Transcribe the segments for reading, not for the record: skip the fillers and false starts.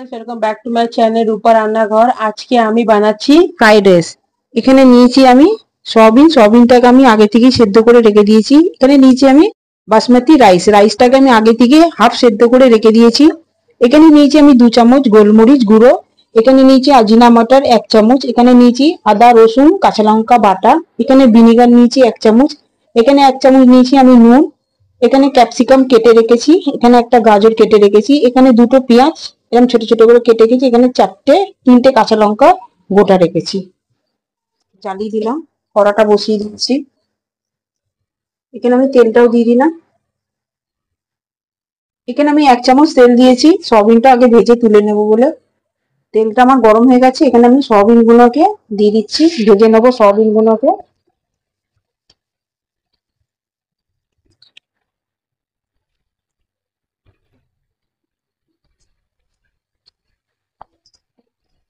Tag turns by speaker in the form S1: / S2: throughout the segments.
S1: Guys, welcome back to my channel Rupa Rannaghar. আজকে আমি বানাচ্ছি ফ্রাইড রাইস। এখানে নিয়েছি আমি সয়াবিনটাকে আমি আগে থেকেই সেদ্ধ করে রেখে দিয়েছি। এখানে নিয়েছি আমি বাসমতি রাইসটাকে আমি আগে থেকে হাফ সেদ্ধ করে রেখে দিয়েছি। এখানে নিয়েছি আমি 2 চামচ গোলমরিচ গুঁড়ো। এখানে নিয়েছি আজিনা মটর 1 চামচ। এখানে নিয়েছি আদা রসুন কাঁচা লঙ্কা বাটা। এখানে ভিনিগার নিয়েছি 1 চামচ। এখানে 1 চামচ নিয়েছি আমি নুন। এখানে ক্যাপসিকাম কেটে রেখেছি। এখানে একটা গাজর কেটে রেখেছি। এখানে 2টো পেঁয়াজ এরকম ছোট ছোট করে কেটে রেখেছি। এখানে 3টে কাঁচা লঙ্কা গোটা রেখেছি। জ্বালিয়ে দিলাম, কড়াটা বসিয়ে দিচ্ছি। এখানে আমি তেলটাও দিয়ে দিলাম। এখানে আমি 1 চামচ তেল দিয়েছি, সয়াবিনটা আগে ভেজে তুলে নেব বলে। তেলটা আমার গরম হয়ে গেছে। এখানে আমি সয়াবিন গুলোকে দিয়ে দিচ্ছি, ভেজে নেবো সয়াবিন গুলোকে।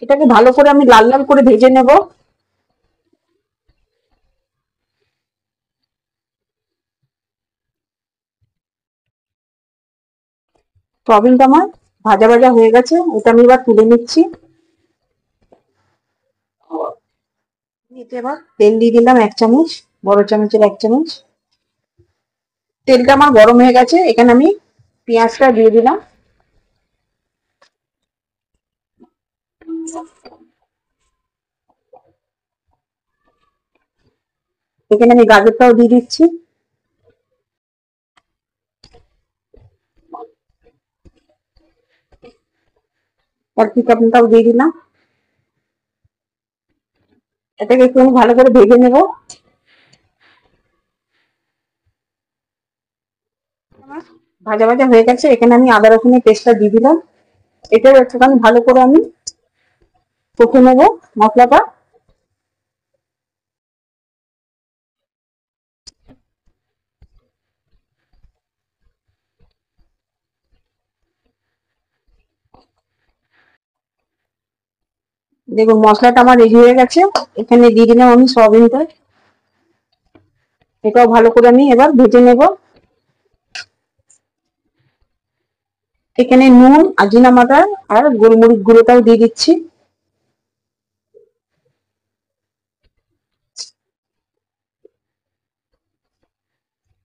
S1: এটাকে ভালো করে আমি লাল লাল করে ভেজে নেব। সয়াবিনটা আমার ভাজা ভাজা হয়ে গেছে, এটা আমি এবার তুলে নিচ্ছি। এতে এবার তেল দিয়ে দিলাম 1 চামচ, বড় চামচের 1 চামচ। তেলটা আমার গরম হয়ে গেছে। এখানে আমি পেঁয়াজটা দিয়ে দিলাম। এখানে আমি গাজরটাও দিয়ে দিচ্ছি। ক্যাপসিকামটাও দিয়ে দিলাম। এটাকে একটু আমি ভালো করে ভেজে নেব। ভাজা ভাজা হয়ে গেছে। এখানে আমি আদা রসুনের পেস্টটা দিয়ে দিলাম। এটা একটুখানি ভালো করে আমি কষে নেব মশলাটা। দেখুন মশলাটা আমার রেডি হয়ে গেছে। এখানে দিয়ে দিলাম আমি সয়াবিনটা। এটাও ভালো করে আমি এবার ভেজে নেব। এখানে নুন আজিনা মটর আর গোলমরিচ গুঁড়োটাও দিয়ে দিচ্ছি।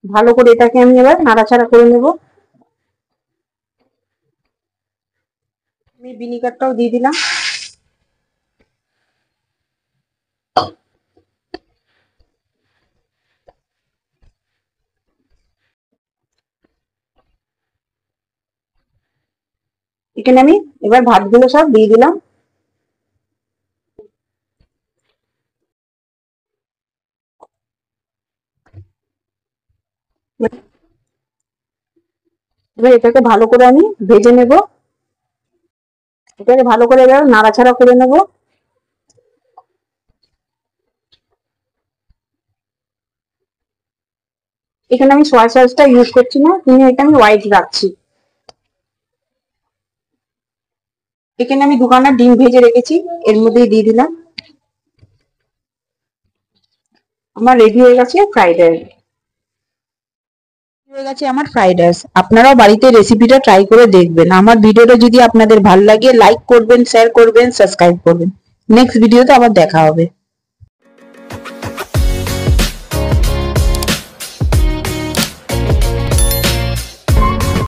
S1: ভালো করে এটাকে আমি এবার নাড়াচাড়া করে নেব। আমি ভিনিগারটাও দিয়ে দিলাম। এখানে আমি এবার ভাতগুলো সব দিয়ে দিলাম। এবার এটাকে ভালো করে আমি ভেজে নেব। এটাকে ভালো করে এবার নাড়াচাড়া করে নেব। এখানে আমি সয়া সসটা ইউজ করছি না, কিন্তু এটা আমি হোয়াইট রাখছি। এখানে আমি 2খানা ডিম ভেজে রেখেছি, এর মধ্যেই দিয়ে দিলাম। আমার রেডি হয়ে গেছে ফ্রাইড রাইস। আপনারাও বাড়িতে রেসিপিটা ট্রাই করে দেখবেন। আমার ভিডিওটা যদি আপনাদের ভালো লাগে লাইক করবেন, শেয়ার করবেন, সাবস্ক্রাইব করবেন। নেক্সট ভিডিওতে আবার দেখা হবে।